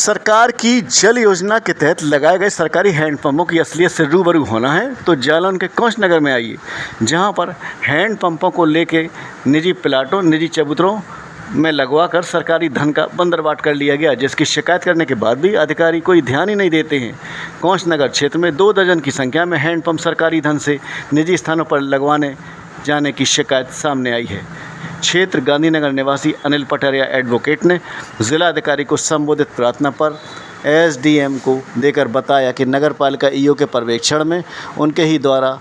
सरकार की जल योजना के तहत लगाए गए सरकारी हैंडपंपों की असलियत से रूबरू होना है तो जालौन के कोंच नगर में आइए, जहां पर हैंडपंपों को लेके निजी प्लाटों, निजी चबूतरों में लगवाकर सरकारी धन का बंदरबाट कर लिया गया, जिसकी शिकायत करने के बाद भी अधिकारी कोई ध्यान ही नहीं देते हैं। कोंच नगर क्षेत्र में 2 दर्जन की संख्या में हैंडपंप सरकारी धन से निजी स्थानों पर लगवाने जाने की शिकायत सामने आई है। क्षेत्र गांधीनगर निवासी अनिल पटरिया एडवोकेट ने जिलाधिकारी को संबोधित प्रार्थना पर एसडीएम को देकर बताया कि नगर पालिका ईओ के पर्यवेक्षण में उनके ही द्वारा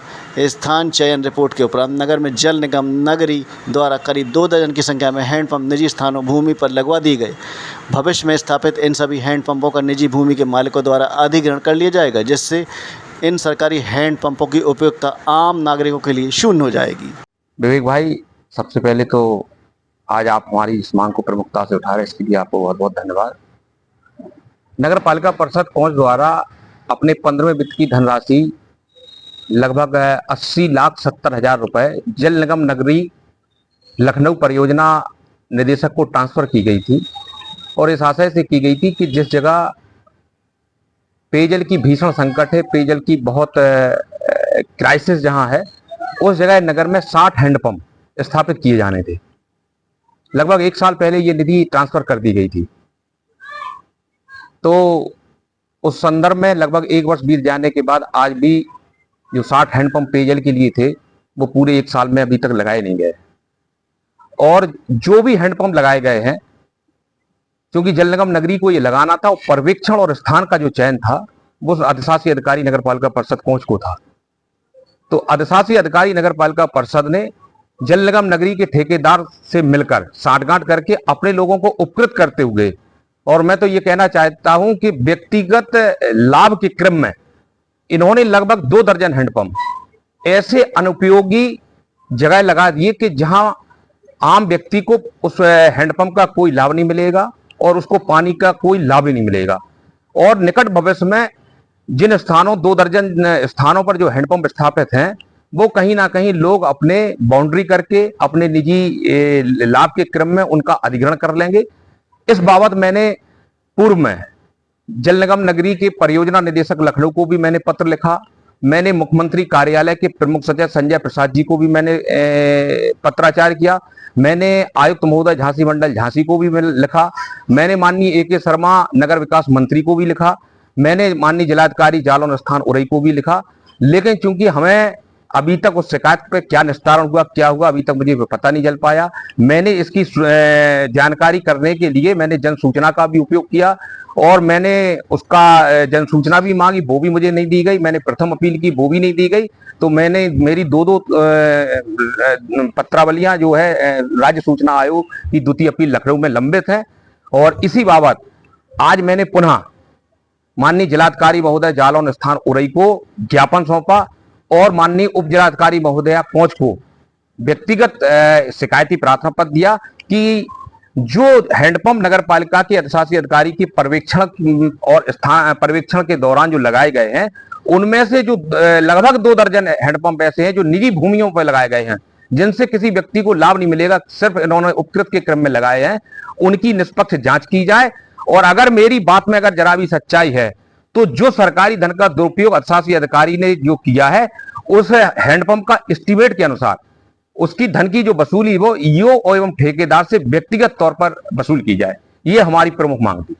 स्थान चयन रिपोर्ट के उपरांत नगर में जल निगम नगरी द्वारा करीब 2 दर्जन की संख्या में हैंडपंप निजी स्थानों भूमि पर लगवा दिए गए। भविष्य में स्थापित इन सभी हैंडपंपों का निजी भूमि के मालिकों द्वारा अधिग्रहण कर लिया जाएगा, जिससे इन सरकारी हैंडपंपों की उपयोगिता आम नागरिकों के लिए शून्य हो जाएगी। विवेक भाई, सबसे पहले तो आज आप हमारी इस मांग को प्रमुखता से उठा रहे हैं, इसके लिए आपको बहुत बहुत धन्यवाद। नगर पालिका परिषद कोंच द्वारा अपने 15वें वित्त की धनराशि लगभग 80,70,000 रुपए जल निगम नगरी लखनऊ परियोजना निदेशक को ट्रांसफर की गई थी और इस आशय से की गई थी कि जिस जगह पेयजल की भीषण संकट है, पेयजल की बहुत क्राइसिस जहां है, उस जगह नगर में 60 हैंडपंप स्थापित किए जाने थे। लगभग 1 साल पहले ये निधि ट्रांसफर कर दी गई थी। तो उस संदर्भ में लगभग 1 वर्ष बीत जाने के बाद आज भी जो 60 हैंडपंप पेयजल के लिए थे वो पूरे 1 साल में अभी तक लगाए नहीं गए। और जो भी हैंडपंप लगाए गए हैं, क्योंकि जल निगम नगरी को ये लगाना था, और पर्यवेक्षण और स्थान का जो चयन था वो अधिशासी अधिकारी नगर पालिका परिषद कोंच को था। तो अधिशासी अधिकारी नगर पालिका परिषद ने जल निगम नगरी के ठेकेदार से मिलकर साठगांठ करके अपने लोगों को उपकृत करते हुए, और मैं तो ये कहना चाहता हूं कि व्यक्तिगत लाभ के क्रम में इन्होंने लगभग 2 दर्जन हैंडपंप ऐसे अनुपयोगी जगह लगा दिए कि जहां आम व्यक्ति को उस हैंडपंप का कोई लाभ नहीं मिलेगा और उसको पानी का कोई लाभ ही नहीं मिलेगा। और निकट भविष्य में जिन स्थानों 2 दर्जन स्थानों पर जो हैंडपंप स्थापित हैं, वो कहीं ना कहीं लोग अपने बाउंड्री करके अपने निजी लाभ के क्रम में उनका अधिग्रहण कर लेंगे। इस बाबत मैंने पूर्व में जल निगम नगरी के परियोजना निदेशक लखनऊ को भी मैंने पत्र लिखा। मैंने मुख्यमंत्री कार्यालय के प्रमुख सचिव संजय प्रसाद जी को भी मैंने पत्राचार किया। मैंने आयुक्त महोदय झांसी मंडल झांसी को भी लिखा। मैंने माननीय ए के शर्मा नगर विकास मंत्री को भी लिखा। मैंने माननीय जिलाधिकारी जालौन स्थान उरई को भी लिखा। लेकिन चूंकि हमें अभी तक उस शिकायत पे क्या निस्तारण हुआ, क्या हुआ, अभी तक मुझे पता नहीं चल पाया। मैंने इसकी जानकारी करने के लिए मैंने जन सूचना का भी उपयोग किया और मैंने उसका जन सूचना भी मांगी, वो भी मुझे नहीं दी गई। मैंने प्रथम अपील की, वो भी नहीं दी गई। तो मैंने मेरी 2 पत्रावलियां जो है राज्य सूचना आयोग की द्वितीय अपील लखनऊ में लंबित है। और इसी बाबत आज मैंने पुनः माननीय जिलाधिकारी महोदय जालौन स्थान उरई को ज्ञापन सौंपा और माननीय उप जिलाधिकारी महोदया कोंच को व्यक्तिगत शिकायती प्रार्थना पत्र दिया कि जो हैंडपंप नगर पालिका के अधिशासी अधिकारी की पर्यवेक्षण और स्थान पर्यवेक्षण के दौरान जो लगाए गए हैं, उनमें से जो लगभग 2 दर्जन हैंडपंप ऐसे हैं जो निजी भूमियों पर लगाए गए हैं, जिनसे किसी व्यक्ति को लाभ नहीं मिलेगा, सिर्फ इन्होंने उपकृत के क्रम में लगाए हैं, उनकी निष्पक्ष जांच की जाए। और अगर मेरी बात में अगर जरा भी सच्चाई है तो जो सरकारी धन का दुरुपयोग अधिशासी अधिकारी ने जो किया है, उस हैंडपंप का एस्टीमेट के अनुसार उसकी धन की जो वसूली वो ईओ एवं ठेकेदार से व्यक्तिगत तौर पर वसूल की जाए। ये हमारी प्रमुख मांग थी।